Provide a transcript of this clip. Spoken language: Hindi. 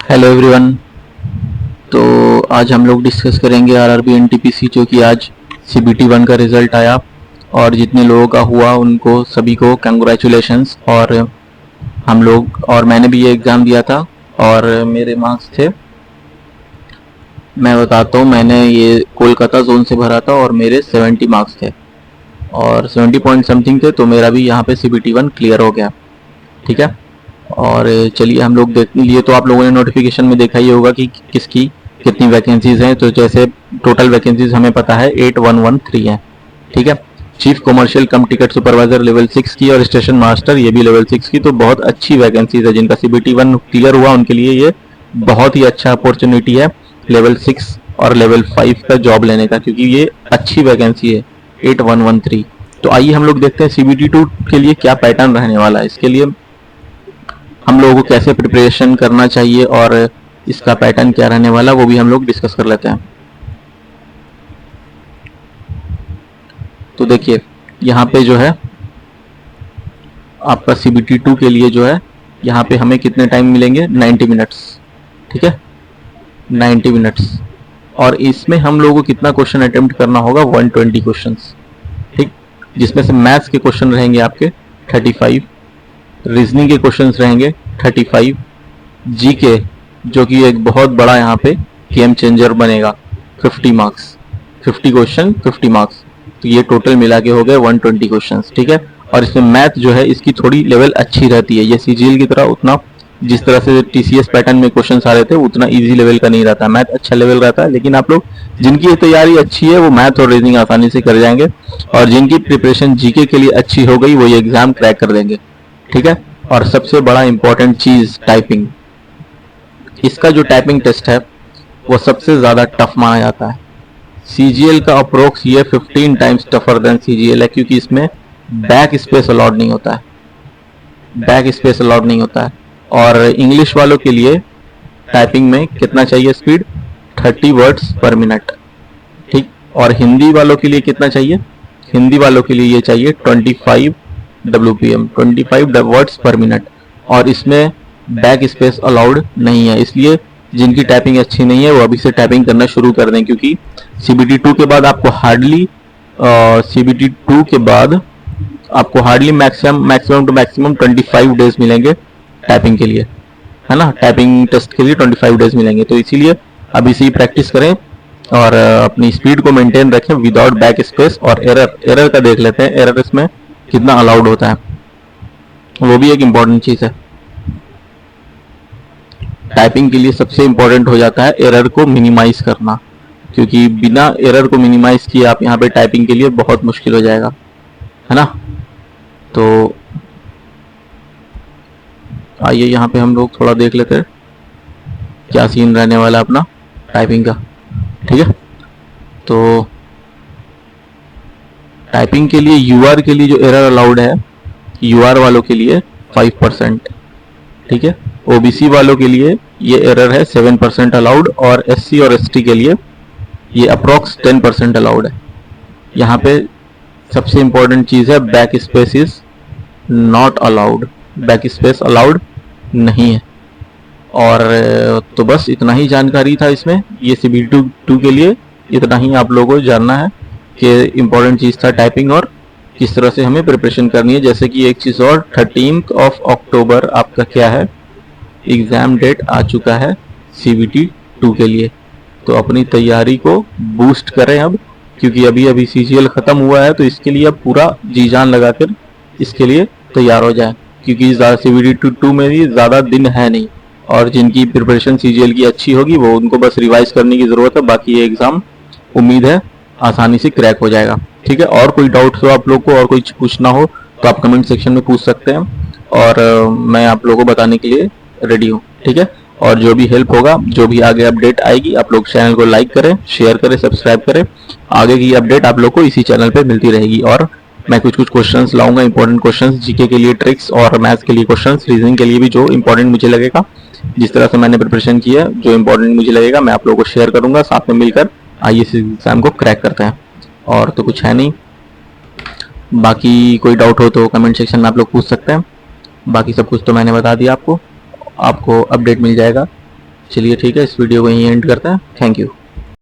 Hello everyone. तो आज हम लोग डिस्कस करेंगे आरआरबी एनटीपीसी, जो कि आज सीबीटी 1 का रिज़ल्ट आया और जितने लोगों का हुआ उनको सभी को कंग्रेचुलेशंस। और हम लोग और मैंने भी ये एग्ज़ाम दिया था और मेरे मार्क्स थे, मैं बताता हूँ। मैंने ये कोलकाता जोन से भरा था और मेरे 70 मार्क्स थे और 70 पॉइंट समथिंग थे, तो मेरा भी यहाँ पे सीबीटी 1 क्लियर हो गया। ठीक है। और चलिए हम लोग देख लिए, तो आप लोगों ने नोटिफिकेशन में देखा ही होगा कि किसकी कितनी वैकेंसीज हैं। तो जैसे टोटल वैकेंसीज हमें पता है 8113 है। ठीक है। चीफ कमर्शियल कम टिकट सुपरवाइजर लेवल 6 की और स्टेशन मास्टर ये भी लेवल 6 की। तो बहुत अच्छी वैकेंसीज है। जिनका सीबीटी 1 क्लियर हुआ उनके लिए ये बहुत ही अच्छा अपॉर्चुनिटी है लेवल 6 और लेवल 5 का जॉब लेने का, क्योंकि ये अच्छी वैकेंसी है 8113। तो आइए हम लोग देखते हैं सीबीटी 2 के लिए क्या पैटर्न रहने वाला है। इसके लिए हम लोगों को कैसे प्रिपरेशन करना चाहिए और इसका पैटर्न क्या रहने वाला वो भी हम लोग डिस्कस कर लेते हैं। तो देखिए यहाँ पे जो है आपका सीबीटी 2 के लिए जो है यहाँ पे हमें कितने टाइम मिलेंगे, 90 मिनट्स। ठीक है, 90 मिनट्स। और इसमें हम लोगों को कितना क्वेश्चन अटेम्प्ट करना होगा, 120 क्वेश्चंस। ठीक, जिसमें से मैथ्स के क्वेश्चन रहेंगे आपके 35, रीजनिंग के क्वेश्चंस रहेंगे 35, जीके जो कि एक बहुत बड़ा यहाँ पे गेम चेंजर बनेगा 50 मार्क्स, 50 क्वेश्चन 50 मार्क्स। तो ये टोटल मिला के हो गए 120 क्वेश्चंस। ठीक है। और इसमें मैथ जो है इसकी थोड़ी लेवल अच्छी रहती है, ये सीजीएल की तरह उतना जिस तरह से टीसीएस पैटर्न में क्वेश्चंस आ रहे थे उतना इजी लेवल का नहीं रहता, मैथ अच्छा लेवल रहता है। लेकिन आप लोग जिनकी तैयारी अच्छी है वो मैथ और रीजनिंग आसानी से कर जाएंगे और जिनकी प्रिपरेशन जीके के लिए अच्छी हो गई वो ये एग्जाम क्रैक कर देंगे। ठीक है। और सबसे बड़ा इंपॉर्टेंट चीज टाइपिंग, इसका जो टाइपिंग टेस्ट है वो सबसे ज़्यादा टफ माना जाता है। सीजीएल का अप्रोक्स ये 15 टाइम्स टफर देन सीजीएल है, क्योंकि इसमें बैक स्पेस अलाउड नहीं होता है, बैक स्पेस अलाउड नहीं होता है। और इंग्लिश वालों के लिए टाइपिंग में कितना चाहिए स्पीड, 30 वर्ड्स पर मिनट। ठीक। और हिंदी वालों के लिए कितना चाहिए, हिंदी वालों के लिए ये चाहिए 25 WPM, 25 वर्ड्स पर मिनट। और इसमें बैक स्पेस अलाउड नहीं है, इसलिए जिनकी टाइपिंग अच्छी नहीं है वो अभी से टाइपिंग करना शुरू कर दें, क्योंकि सीबीटी 2 के बाद आपको हार्डली सीबीटी 2 के बाद आपको hardly maximum to maximum 25 days मिलेंगे टाइपिंग के लिए, है ना। टाइपिंग टेस्ट के लिए 25 डेज मिलेंगे। तो इसीलिए अभी से ही प्रैक्टिस करें और अपनी स्पीड को मेंटेन रखें विदाउट बैक स्पेस। और एरर का देख लेते हैं, एरर इसमें कितना अलाउड होता है, वो भी एक इम्पॉर्टेंट चीज़ है। टाइपिंग के लिए सबसे इम्पोर्टेंट हो जाता है एरर को मिनिमाइज करना, क्योंकि बिना एरर को मिनिमाइज किए आप यहाँ पे टाइपिंग के लिए बहुत मुश्किल हो जाएगा, है ना। तो आइए यहाँ पे हम लोग थोड़ा देख लेते हैं क्या सीन रहने वाला है अपना टाइपिंग का। ठीक है। तो टाइपिंग के लिए यूआर के लिए जो एरर अलाउड है, यूआर वालों के लिए 5%। ठीक है। ओबीसी वालों के लिए ये एरर है 7% अलाउड और एससी और एसटी के लिए ये अप्रॉक्स 10% अलाउड है। यहाँ पे सबसे इम्पोर्टेंट चीज़ है back space is not allowed, back space allowed नहीं है। और तो बस इतना ही जानकारी था इसमें, ये सीबीटी 2 के लिए इतना ही आप लोगों को जानना है कि इम्पोर्टेंट चीज़ था टाइपिंग और किस तरह से हमें प्रिपरेशन करनी है। जैसे कि एक चीज़ और, 13 अक्टूबर आपका क्या है, एग्ज़ाम डेट आ चुका है सीबीटी 2 के लिए। तो अपनी तैयारी को बूस्ट करें अब, क्योंकि अभी अभी सीजीएल ख़त्म हुआ है, तो इसके लिए अब पूरा जी जान लगाकर इसके लिए तैयार हो जाए, क्योंकि सीबीटी 2 में भी ज़्यादा दिन है नहीं। और जिनकी प्रिपरेशन सीजीएल की अच्छी होगी वो उनको बस रिवाइज करने की ज़रूरत है, बाकी ये एग्ज़ाम उम्मीद है आसानी से क्रैक हो जाएगा। ठीक है। और कोई डाउट्स हो आप लोग को और कोई पूछना हो तो आप कमेंट सेक्शन में पूछ सकते हैं और मैं आप लोगों को बताने के लिए रेडी हूँ। ठीक है। और जो भी हेल्प होगा, जो भी आगे अपडेट आएगी, आप लोग चैनल को लाइक करें, शेयर करें, सब्सक्राइब करें। आगे की अपडेट आप लोग को इसी चैनल पे मिलती रहेगी। और मैं कुछ कुछ क्वेश्चंस लाऊंगा, इंपॉर्टेंट क्वेश्चंस, जीके के लिए ट्रिक्स और मैथ्स के लिए क्वेश्चंस, रीजनिंग के लिए भी जो इंपॉर्टेंट मुझे लगेगा, जिस तरह से मैंने प्रिपरेशन किया है, जो इंपॉर्टेंट मुझे लगेगा मैं आप लोगों को शेयर करूंगा। साथ में मिलकर आइए इस एग्जाम को क्रैक करते हैं। और तो कुछ है नहीं, बाकी कोई डाउट हो तो कमेंट सेक्शन में आप लोग पूछ सकते हैं। बाकी सब कुछ तो मैंने बता दिया आपको अपडेट मिल जाएगा चलिए ठीक है, इस वीडियो को यहीं एंड करते हैं। Thank you.